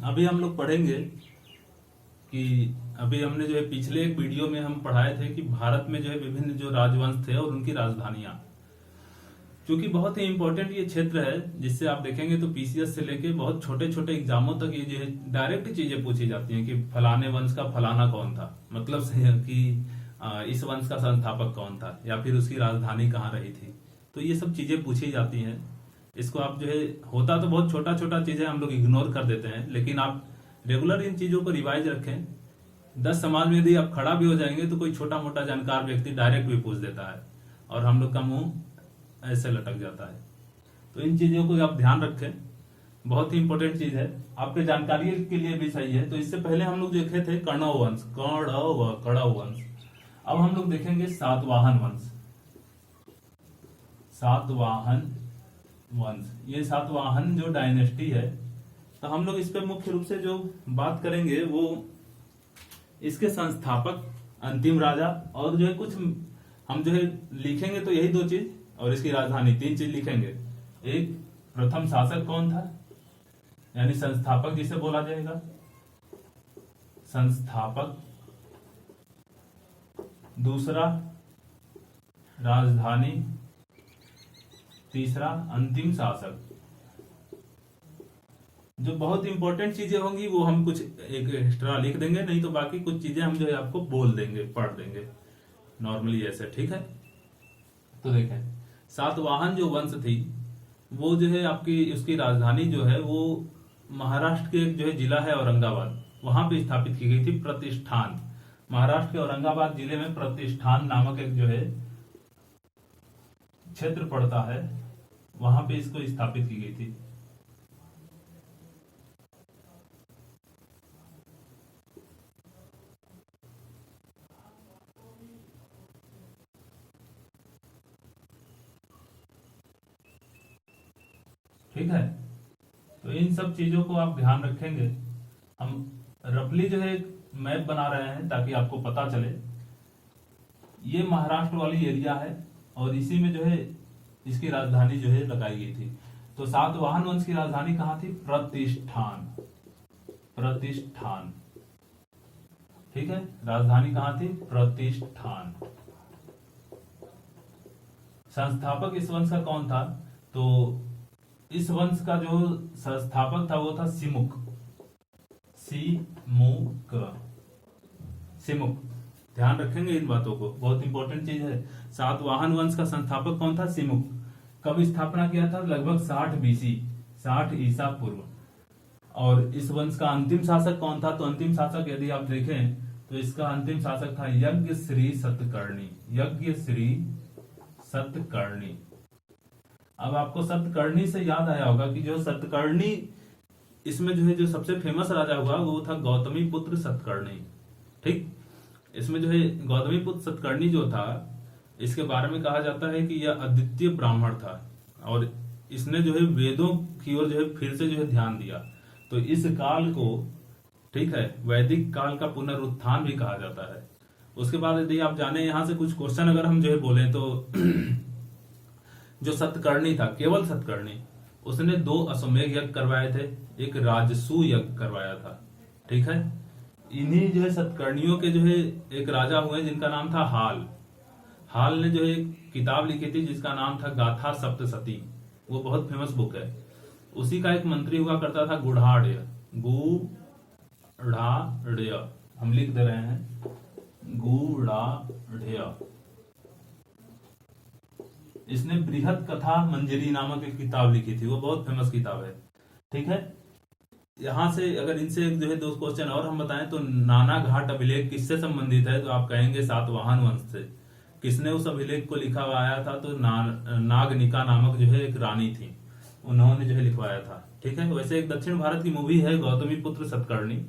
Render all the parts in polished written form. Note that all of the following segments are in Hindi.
अभी हम लोग पढ़ेंगे कि अभी हमने जो है पिछले एक वीडियो में हम पढ़ाए थे कि भारत में जो है विभिन्न जो राजवंश थे और उनकी राजधानियां, क्योंकि बहुत ही इंपॉर्टेंट ये क्षेत्र है, जिससे आप देखेंगे तो पीसीएस से लेके बहुत छोटे छोटे एग्जामों तक ये जो है डायरेक्ट चीजें पूछी जाती हैं कि फलाने वंश का फलाना कौन था, मतलब से है कि इस वंश का संस्थापक कौन था या फिर उसकी राजधानी कहाँ रही थी। तो ये सब चीजें पूछी जाती हैं। इसको आप जो है, होता तो बहुत छोटा छोटा चीजें हम लोग इग्नोर कर देते हैं, लेकिन आप रेगुलर इन चीजों को रिवाइज रखें। 10 समाज में यदि आप खड़ा भी हो जाएंगे तो कोई छोटा मोटा जानकार व्यक्ति डायरेक्ट भी पूछ देता है और हम लोग का मुंह ऐसे लटक जाता है। तो इन चीजों को आप ध्यान रखें, बहुत ही इंपॉर्टेंट चीज है, आपके जानकारी के लिए भी सही है। तो इससे पहले हम लोग देखे थे कण्व वंश, कण्व वंश। अब हम लोग देखेंगे सातवाहन वंश। सातवाहन वंश, ये सातवाहन जो डायनेस्टी है, तो हम लोग इस पे मुख्य रूप से जो बात करेंगे वो इसके संस्थापक, अंतिम राजा, और जो है कुछ हम जो है लिखेंगे तो यही 2 चीज, और इसकी राजधानी 3 चीज लिखेंगे। एक, प्रथम शासक कौन था, यानी संस्थापक जिसे बोला जाएगा, संस्थापक। दूसरा, राजधानी। तीसरा, अंतिम शासक। जो बहुत इंपॉर्टेंट चीजें होंगी वो हम कुछ एक एक्स्ट्रा लिख देंगे, नहीं तो बाकी कुछ चीजें हम जो है आपको बोल देंगे, पढ़ देंगे नॉर्मली ऐसे, ठीक है। तो देखें, सातवाहन जो वंश थी वो जो है आपकी, उसकी राजधानी जो है वो महाराष्ट्र के एक जो है जिला है औरंगाबाद, वहां पे स्थापित की गई थी प्रतिष्ठान। महाराष्ट्र के औरंगाबाद जिले में प्रतिष्ठान नामक एक जो है क्षेत्र पड़ता है, वहां पे इसको स्थापित की गई थी। ठीक है, तो इन सब चीजों को आप ध्यान रखेंगे। हम रफली जो है मैप बना रहे हैं ताकि आपको पता चले। ये महाराष्ट्र वाली एरिया है और इसी में जो है इसकी राजधानी जो है लगाई गई थी। तो सातवाहन वंश की राजधानी कहां थी, प्रतिष्ठान। प्रतिष्ठान, ठीक है, राजधानी कहां थी, प्रतिष्ठान। संस्थापक इस वंश का कौन था, तो इस वंश का जो संस्थापक था वो था सिमुक। सिमुक, सिमुक, ध्यान रखेंगे इन बातों को, बहुत इंपॉर्टेंट चीज है। सातवाहन वंश का संस्थापक कौन था, सिमुक। कब स्थापना किया था, लगभग 60 बीसी, 60 ईसा पूर्व। और इस वंश का अंतिम शासक कौन था, तो अंतिम शासक यदि आप देखें तो इसका अंतिम शासक था यज्ञ श्री सतकर्णी। यज्ञ श्री सतकर्णी। अब आपको सतकर्णी से याद आया होगा कि जो सतकर्णी, इसमें जो है जो सबसे फेमस राजा हुआ वो था गौतमी पुत्र सतकर्णी। ठीक, इसमें जो है गौतमी पुत्र सतकर्णी जो था, इसके बारे में कहा जाता है कि यह अद्वितीय ब्राह्मण था और इसने जो है वेदों की ओर जो है फिर से जो है ध्यान दिया। तो इस काल को, ठीक है, वैदिक काल का पुनरुत्थान भी कहा जाता है। उसके बाद यदि आप जाने यहाँ से कुछ क्वेश्चन अगर हम जो है बोले तो जो सतकर्णी था, केवल सतकर्णी, उसने 2 अश्वमेध यज्ञ करवाए थे, एक राजसू यज्ञ करवाया था। ठीक है, इन्हीं जो है सतकर्णियों के जो है एक राजा हुए जिनका नाम था हाल। हाल ने जो है एक किताब लिखी थी जिसका नाम था गाथा सप्तशती, वो बहुत फेमस बुक है। उसी का एक मंत्री हुआ करता था गुढ़ाढ़। गुढ़ाढ़, हम लिख दे रहे हैं, गुढ़ाढ़। इसने बृहद कथा मंजरी नामक एक किताब लिखी थी, वो बहुत फेमस किताब है। ठीक है, यहां से अगर इनसे जो है 2 क्वेश्चन और हम बताएं तो नाना घाट अभिलेख किससे संबंधित है, तो आप कहेंगे सातवाहन वंश से। किसने उस अभिलेख को लिखा आया था, तो नागनिका नामक जो है एक रानी थी, उन्होंने जो है लिखवाया था। ठीक है, वैसे एक दक्षिण भारत की मूवी है गौतमी पुत्र सतकर्णी,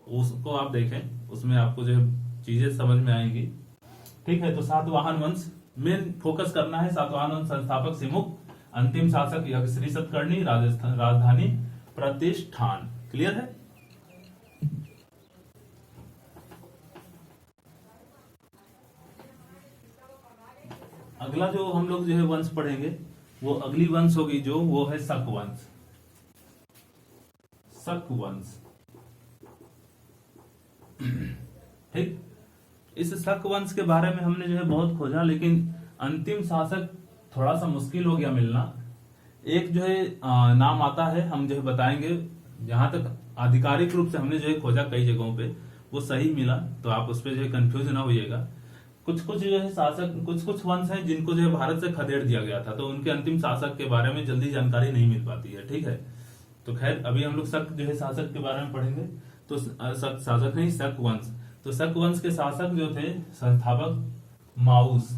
उसको आप देखें, उसमें आपको जो है चीजें समझ में आएंगी। ठीक है, तो सातवाहन वंश मेन फोकस करना है। सातवाहन वंश संस्थापक सिमुक, अंतिम शासक यज्ञश्री सतकर्णी, राजधानी प्रतिष्ठान। क्लियर है। अगला जो हम लोग जो है वंश पढ़ेंगे वो अगली वंश होगी जो, वो है शक वंश। शक वंश, ठीक। इस शक वंश के बारे में हमने जो है बहुत खोजा, लेकिन अंतिम शासक थोड़ा सा मुश्किल हो गया मिलना। एक जो है नाम आता है, हम जो है बताएंगे, जहां तक आधिकारिक रूप से हमने जो है खोजा कई जगहों पे, वो सही मिला, तो आप उस पर जो है कंफ्यूज ना होइएगा। कुछ कुछ जो है शासक, कुछ कुछ वंश हैं जिनको जो है भारत से खदेड़ दिया गया था, तो उनके अंतिम शासक के बारे में जल्दी जानकारी नहीं मिल पाती है। ठीक है, तो खैर अभी हम लोग शक जो है शासक के बारे में पढ़ेंगे। तो शक शासक नहीं, शक वंश। तो शक वंश के शासक जो थे, संस्थापक माउस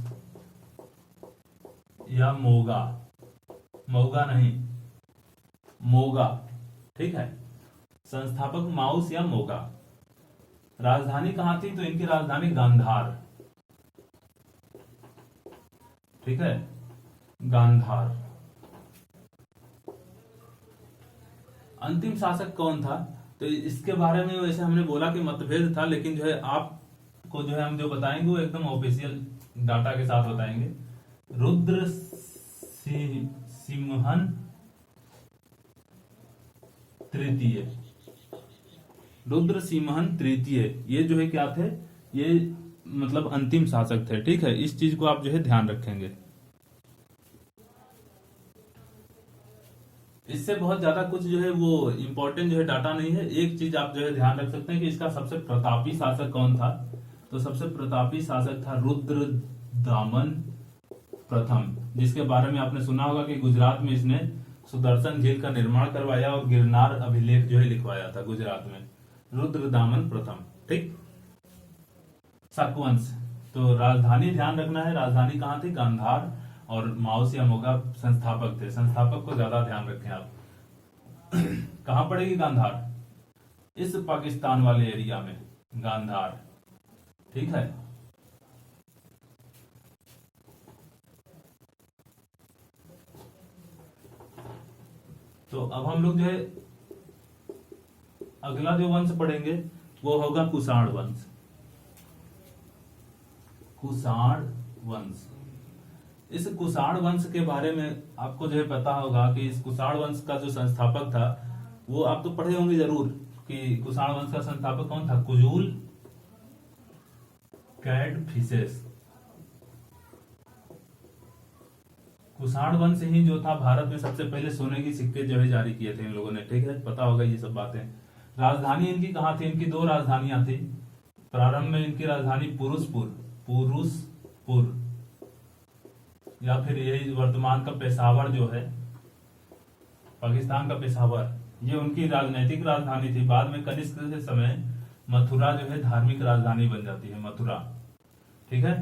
या मोगा, मौगा नहीं, मोगा। ठीक है, संस्थापक माउस या मोगा। राजधानी कहां थी? तो इनकी राजधानी गांधार। ठीक है, गांधार। अंतिम शासक कौन था? तो इसके बारे में वैसे हमने बोला कि मतभेद था, लेकिन जो है आपको जो है हम जो बताएंगे वो एकदम ऑफिशियल डाटा के साथ बताएंगे। रुद्र सिंहन तृतीय, रुद्र सिंहन तृतीय, ये जो है क्या थे? ये मतलब अंतिम शासक थे। ठीक है, इस चीज को आप जो है ध्यान रखेंगे। इससे बहुत ज्यादा कुछ जो है वो इंपॉर्टेंट जो है डाटा नहीं है। एक चीज आप जो है ध्यान रख सकते हैं कि इसका सबसे प्रतापी शासक कौन था? तो सबसे प्रतापी शासक था रुद्र दामन प्रथम, जिसके बारे में आपने सुना होगा कि गुजरात में इसने सुदर्शन झील का निर्माण करवाया और गिरनार अभिलेख जो है लिखवाया था गुजरात में, रुद्र दामन प्रथम। ठीक, शक-वंश। तो राजधानी ध्यान रखना है, राजधानी कहां थी? गांधार। और माउस या मोगा संस्थापक थे। संस्थापक को ज्यादा ध्यान रखें आप। कहां पड़ेगी गांधार? इस पाकिस्तान वाले एरिया में गांधार। ठीक है, तो अब हम लोग जो है अगला जो वंश पढ़ेंगे वो होगा कुषाण वंश। कुषाण वंश। इस कुषाण वंश के बारे में आपको जो है पता होगा कि इस कुषाण वंश का जो संस्थापक था, वो आप तो पढ़े होंगे जरूर कि कुषाण वंश का संस्थापक कौन था? कुजूल कैडफिसेस। कुषाण वंश ही जो था भारत में सबसे पहले सोने की सिक्के जो है जारी किए थे इन लोगों ने। ठीक है, पता होगा ये सब बातें। राजधानी इनकी कहां थी? इनकी दो राजधानियां थी। प्रारंभ में इनकी राजधानी पुरुषपुर, पुरुषपुर, या फिर यही वर्तमान का पेशावर जो है, पाकिस्तान का पेशावर, ये उनकी राजनीतिक राजधानी थी। बाद में कनिष्क के समय मथुरा जो है धार्मिक राजधानी बन जाती है, मथुरा। ठीक है,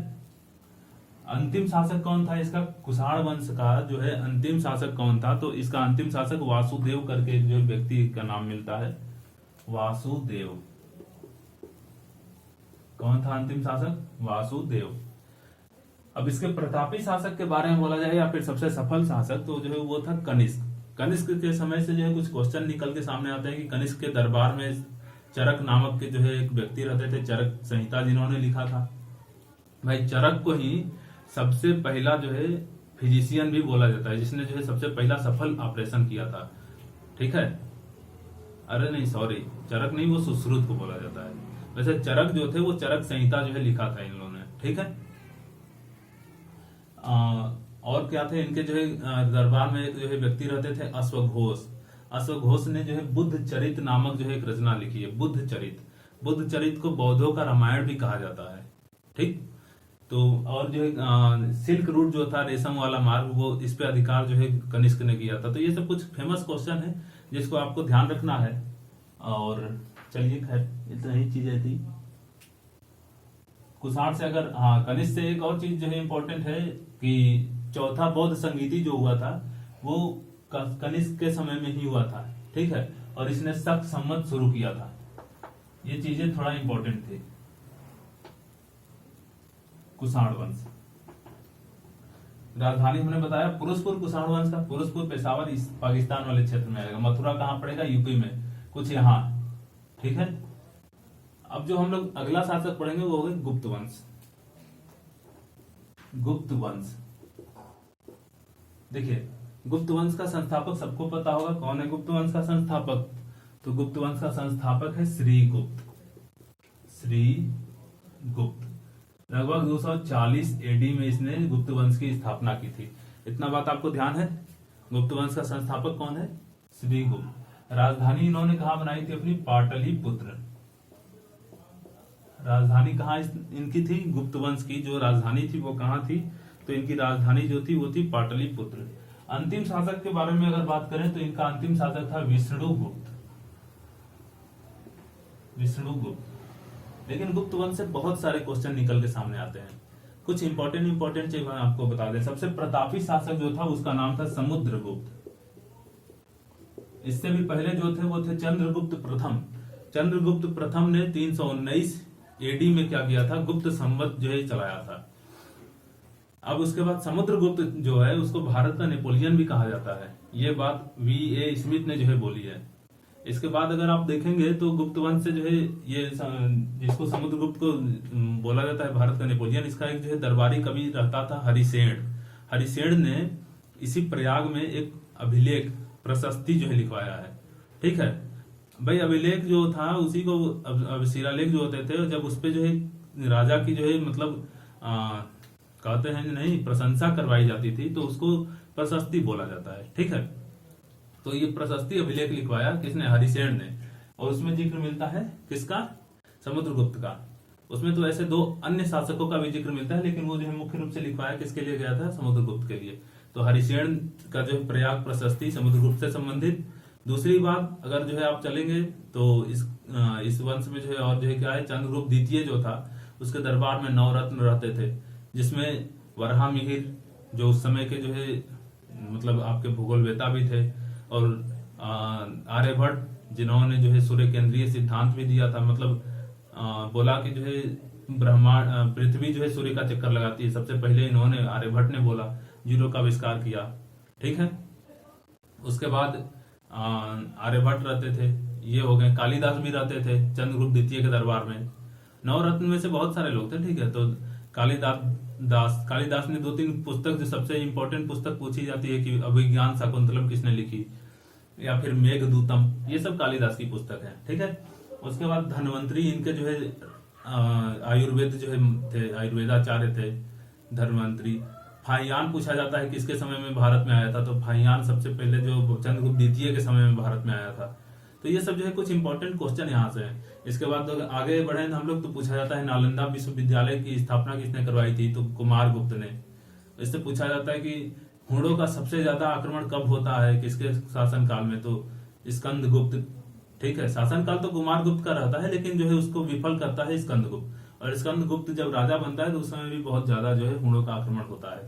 अंतिम शासक कौन था इसका? कुषाण वंश का जो है अंतिम शासक कौन था? तो इसका अंतिम शासक वासुदेव करके जो व्यक्ति का नाम मिलता है, वासुदेव। कौन था अंतिम शासक? वासुदेव। अब इसके प्रतापी शासक के बारे में बोला जाए या फिर सबसे सफल शासक, तो जो है वो था कनिष्क। कनिष्क के समय से जो है कुछ क्वेश्चन निकल के सामने आते हैं कि कनिष्क के दरबार में चरक नामक के जो है एक व्यक्ति रहते थे, चरक संहिता जिन्होंने लिखा था। भाई चरक को ही सबसे पहला जो है फिजिशियन भी बोला जाता है, जिसने जो है सबसे पहला सफल ऑपरेशन किया था। ठीक है, अरे नहीं सॉरी, चरक नहीं, वो सुश्रुत को बोला जाता है। वैसे चरक जो थे वो चरक संहिता जो है लिखा था इन लोगों ने। ठीक है, और क्या थे इनके जो है दरबार में जो है व्यक्ति रहते थे? अश्वघोष। अश्वघोष ने जो है बुद्ध चरित नामक जो है एक रचना लिखी है, बुद्ध चरित। बुद्ध चरित को बौद्धों का रामायण भी कहा जाता है। ठीक, तो और जो है सिल्क रूट जो था, रेशम वाला मार्ग, वो इस पे अधिकार जो है कनिष्क ने किया था। तो ये सब कुछ फेमस क्वेश्चन है जिसको आपको ध्यान रखना है। और चलिए खैर इतना ही चीजें थी कुषाण से। अगर कनिष्क से एक और चीज जो है इंपॉर्टेंट है कि चौथा बौद्ध संगीति जो हुआ था वो कनिष्क के समय में ही हुआ था। ठीक है, और इसने शक संवत शुरू किया था। ये चीजें थोड़ा इंपॉर्टेंट थी। कुषाण वंश, राजधानी हमने बताया पुरुषपुर कुषाण वंश का। पुरुषपुर पेशावर इस पाकिस्तान वाले क्षेत्र में आएगा। मथुरा कहां पड़ेगा? यूपी में, कुछ यहाँ। ठीक है, अब जो हम लोग अगला शासक पढ़ेंगे वो होगा गुप्त वंश। गुप्त वंश, देखिए गुप्त वंश का संस्थापक सबको पता होगा। कौन है गुप्त वंश का संस्थापक? तो गुप्त वंश का संस्थापक है श्रीगुप्त। श्री गुप्त। लगभग 240 एडी में इसने गुप्त वंश की स्थापना की थी। इतना बात आपको ध्यान है। गुप्त वंश का संस्थापक कौन है? श्री गुप्त। राजधानी इन्होंने कहाँ बनाई थी अपनी? पाटलिपुत्र। राजधानी कहाँ इनकी थी? गुप्त वंश की जो राजधानी थी वो कहाँ थी? तो इनकी राजधानी जो थी वो थी पाटलिपुत्र। अंतिम शासक के बारे में अगर बात करें तो इनका अंतिम शासक था विष्णुगुप्त। विष्णुगुप्त। लेकिन गुप्त वंश से बहुत सारे क्वेश्चन निकल के सामने आते हैं। कुछ इंपॉर्टेंट चीज मैं आपको बता दें। सबसे प्रतापी शासक जो था उसका नाम था समुद्रगुप्त। इससे भी पहले जो थे वो थे चंद्रगुप्त प्रथम। चंद्रगुप्त प्रथम ने 319 एडी में क्या किया था? गुप्त संवत जो है चलाया था। अब उसके बाद समुद्रगुप्त जो है उसको भारत का नेपोलियन भी कहा जाता है। ये बात V.A. स्मिथ ने जो है बोली है। इसके बाद अगर आप देखेंगे तो गुप्त वंश से जो है ये जिसको समुद्रगुप्त को बोला जाता है भारत का नेपोलियन, इसका एक जो है दरबारी कवि रहता था हरिसेन। हरिसेन ने इसी प्रयाग में एक अभिलेख प्रशस्ति जो है लिखवाया है। ठीक है भाई। अभिलेख जो था उसी को अब शिलालेख जो होते थे, जब उस पे जो है राजा की जो है मतलब कहते हैं नहीं प्रशंसा करवाई जाती थी तो उसको प्रशस्ति बोला जाता है। ठीक है। तो ये प्रशस्ति अभिलेख लिखवाया किसने? हरिसेन ने। और उसमें जिक्र मिलता है किसका? समुद्रगुप्त का। उसमें तो ऐसे 2 अन्य शासकों का भी जिक्र मिलता है, लेकिन वो जो है मुख्य रूप से लिखवाया किसके लिए गया था? समुद्रगुप्त के लिए। तो हरिसेन का जो है प्रयाग प्रशस्ति समुद्रगुप्त से संबंधित। दूसरी बात अगर जो है आप चलेंगे तो इस वंश में जो है और जो है क्या है, चंद्रगुप्त द्वितीय जो था उसके दरबार में 9 रत्न रहते थे, जिसमें वराहमिहिर जो उस समय के जो है मतलब आपके भूगोलवेता भी थे, और आर्यभट्ट जिन्होंने जो है सूर्य केंद्रीय सिद्धांत भी दिया था। मतलब बोला कि जो है ब्रह्मांड पृथ्वी जो है सूर्य का चक्कर लगाती है। सबसे पहले इन्होंने आर्यभट्ट ने बोला, जीरो का आविष्कार किया। ठीक है। उसके बाद आर्यभट्ट रहते थे, ये हो गए। कालिदास भी रहते थे चंद्रगुप्त द्वितीय के दरबार में। 9 रत्न में से बहुत सारे लोग थे। ठीक है। तो कालिदास ने 2-3 पुस्तक, जो सबसे इंपॉर्टेंट पुस्तक पूछी जाती है कि अभिज्ञान शाकुंतलम किसने लिखी, या फिर मेघदूतम, ये सब कालिदास की पुस्तक है। ठीक है। उसके बाद धन्वंतरी इनके जो है आयुर्वेद जो है थे, आयुर्वेदाचार्य थे धन्वंतरी। फाहियान पूछा जाता है किसके समय में भारत में आया था, तो फाहियान सबसे पहले जो चंद्रगुप्त द्वितीय के समय में भारत में आया था। तो ये सब जो है कुछ इंपॉर्टेंट क्वेश्चन यहाँ से हैं। इसके बाद अगर आगे बढ़े हम लोग तो पूछा जाता है नालंदा विश्वविद्यालय की स्थापना किसने करवाई थी, तो कुमारगुप्त ने। इससे पूछा जाता है कि हुणों का सबसे ज्यादा आक्रमण कब होता है, किसके शासनकाल में, तो स्कंदगुप्त। ठीक है। शासनकाल तो कुमारगुप्त का रहता है, लेकिन जो है उसको विफल करता है स्कंदगुप्त। और स्कंदगुप्त जब राजा बनता है तो उस समय भी बहुत ज्यादा जो है हुणों का आक्रमण होता है।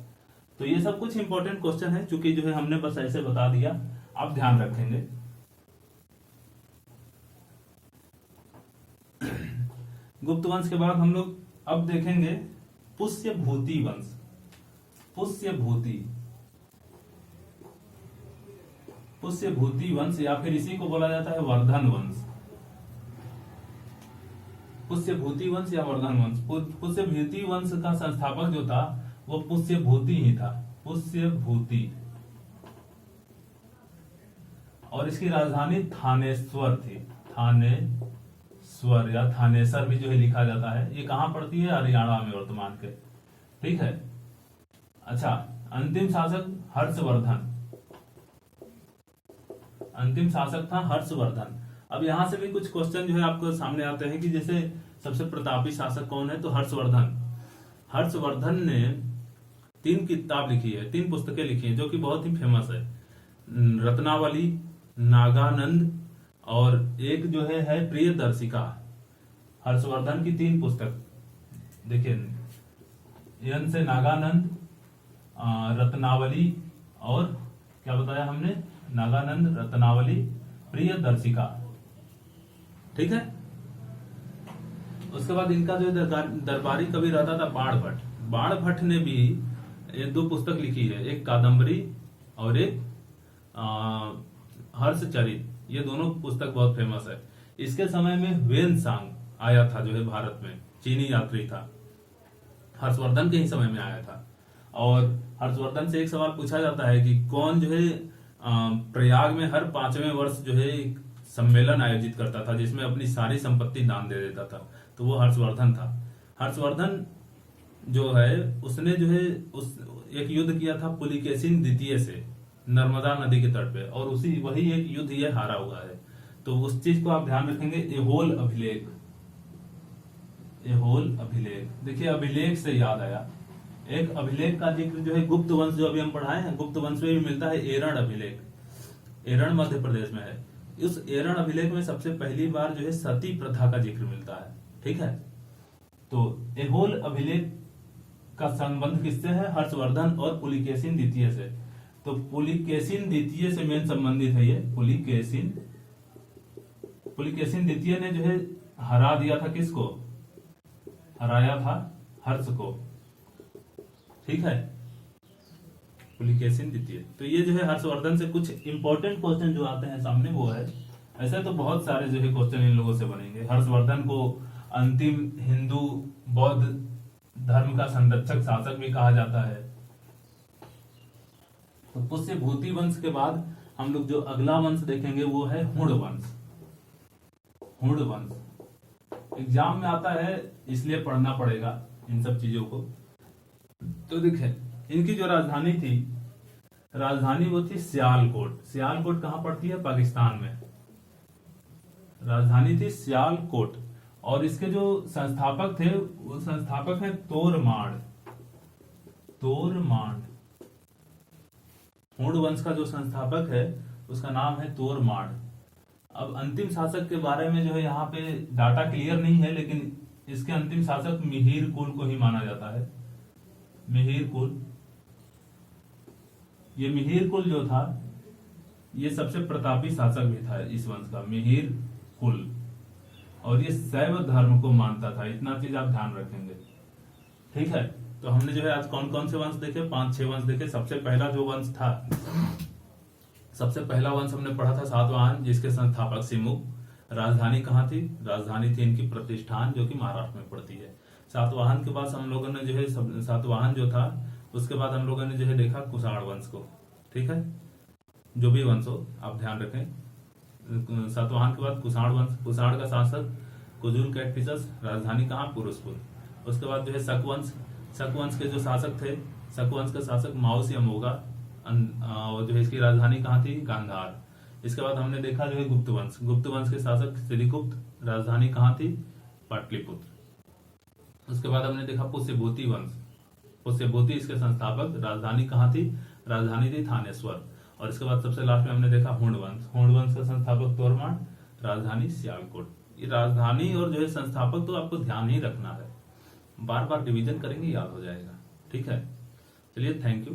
तो ये सब कुछ इंपॉर्टेंट क्वेश्चन है, चूंकि जो है हमने बस ऐसे बता दिया, आप ध्यान रखेंगे। गुप्त वंश के बाद हम लोग अब देखेंगे पुष्यभूति वंश। पुष्यभूति वंश या फिर इसी को बोला जाता है वर्धन वंश। पुष्यभूति वंश या वर्धन वंश। पुष्यभूति वंश का संस्थापक जो था वो पुष्यभूति ही था। पुष्यभूति। और इसकी राजधानी थानेश्वर थी। थानेश्वर या थानेसर भी जो है लिखा जाता है। ये कहां पड़ती है? हरियाणा में वर्तमान के। ठीक है। अच्छा, अंतिम शासक हर्षवर्धन। अंतिम शासक था हर्षवर्धन। अब यहां से भी कुछ क्वेश्चन जो है आपको सामने आते हैं कि जैसे सबसे प्रतापी शासक कौन है, तो हर्षवर्धन। हर्षवर्धन ने 3 किताब लिखी है, 3 पुस्तकें लिखी है जो कि बहुत ही फेमस है। रत्नावली, नागानंद और एक जो है प्रियदर्शिका। हर्षवर्धन की 3 पुस्तक देखिए, यन से नागानंद, रत्नावली और क्या बताया हमने, नागानंद, रत्नावली, प्रियदर्शिका। ठीक है। उसके बाद इनका जो दरबारी कवि रहता था बाणभट्ट। बाणभट्ट ने भी ये 2 पुस्तक लिखी है, एक कादम्बरी और एक हर्षचरित। ये दोनों पुस्तक बहुत फेमस है। इसके समय में वेनसांग आया था जो है भारत में, चीनी यात्री था, हर्षवर्धन के ही समय में आया था। और हर्षवर्धन से एक सवाल पूछा जाता है कि कौन जो है प्रयाग में हर 5वें वर्ष जो है सम्मेलन आयोजित करता था जिसमें अपनी सारी संपत्ति दान दे देता था, तो वो हर्षवर्धन था। हर्षवर्धन जो है उसने जो है उस एक युद्ध किया था पुलिकेशिन द्वितीय से नर्मदा नदी के तट पे, और उसी वही एक युद्ध ये हारा हुआ है। तो उस चीज को आप ध्यान रखेंगे। एहोल अभिलेख, एहोल अभिलेख, देखिए अभिलेख से याद आया, एक अभिलेख का जिक्र जो है गुप्त वंश जो अभी हम पढ़ाए हैं, गुप्त वंश में भी मिलता है एरण अभिलेख। एरण मध्य प्रदेश में है। इस एरण अभिलेख में सबसे पहली बार जो है सती प्रथा का जिक्र मिलता है। ठीक है, तो एहोल अभिलेख का संबंध किससे है? हर्षवर्धन और पुलिकेशिन द्वितीय से। तो पुलिकेशिन द्वितीय से मेन संबंधित है ये। पुलिकेशिन द्वितीय ने जो है हरा दिया था किसको? हराया था हर्ष को। ठीक है, पुलिकेशिन द्वितीय। तो ये जो है हर्षवर्धन से कुछ इंपॉर्टेंट क्वेश्चन जो आते हैं सामने वो है। ऐसे तो बहुत सारे जो है क्वेश्चन इन लोगों से बनेंगे। हर्षवर्धन को अंतिम हिंदू बौद्ध धर्म का संरक्षक शासक भी कहा जाता है। तो पुष्य भूति वंश के बाद हम लोग जो अगला वंश देखेंगे वो है हुण वंश। हुण वंश एग्जाम में आता है, इसलिए पढ़ना पड़ेगा इन सब चीजों को। तो देखिए इनकी जो राजधानी थी, राजधानी वो थी सियालकोट। सियालकोट कहां पड़ती है? पाकिस्तान में। राजधानी थी सियालकोट। और इसके जो संस्थापक थे वो संस्थापक है तोरमाण। तोरमाण हुण वंश का जो संस्थापक है उसका नाम है तोरमाण। अब अंतिम शासक के बारे में जो है यहाँ पे डाटा क्लियर नहीं है, लेकिन इसके अंतिम शासक मिहिर कुल को ही माना जाता है। मिहिर कुल, ये मिहिर कुल जो था ये सबसे प्रतापी शासक भी था इस वंश का, मिहिर कुल। और ये शैव धर्म को मानता था। इतना चीज आप ध्यान रखेंगे। ठीक है, तो हमने जो है आज कौन कौन से वंश देखे? 5-6 वंश देखे। सबसे पहला जो वंश था, सबसे पहला वंश हमने पढ़ा था सातवाहन, जिसके संस्थापक सिमुक। राजधानी कहाँ थी? राजधानी थी इनकी प्रतिष्ठान, जो कि महाराष्ट्र में पड़ती है। सातवाहन के बाद हम लोगों ने जो है सातवाहन जो था उसके बाद हम लोगों ने जो है देखा कुषाण वंश को। ठीक है, जो भी वंश हो आप ध्यान रखें। सातवाहन के बाद कुषाण वंश। कुषाण का शासक कुजुल कैटफिशस। राजधानी कहाँ? पुरुषपुर। उसके बाद जो है शक वंश। शक वंश के जो शासक थे, शक वंश का शासक माओसी अमोगा। और जो है इसकी राजधानी कहाँ थी? गांधार। इसके बाद हमने देखा जो है गुप्त वंश। गुप्त वंश के शासक श्रीगुप्त। राजधानी कहाँ थी? पाटलिपुत्र। उसके बाद हमने देखा पुष्यभूति वंश। पुष्यभूति इसके संस्थापक। राजधानी कहाँ थी? राजधानी थी थानेश्वर। और इसके बाद सबसे लास्ट में हमने देखा हुण वंश। हुण वंश का संस्थापक तोरमाण। राजधानी सियालकोट। ये राजधानी और जो है संस्थापक तो आपको ध्यान ही रखना है, बार बार रिवीजन करेंगे याद हो जाएगा। ठीक है, चलिए थैंक यू।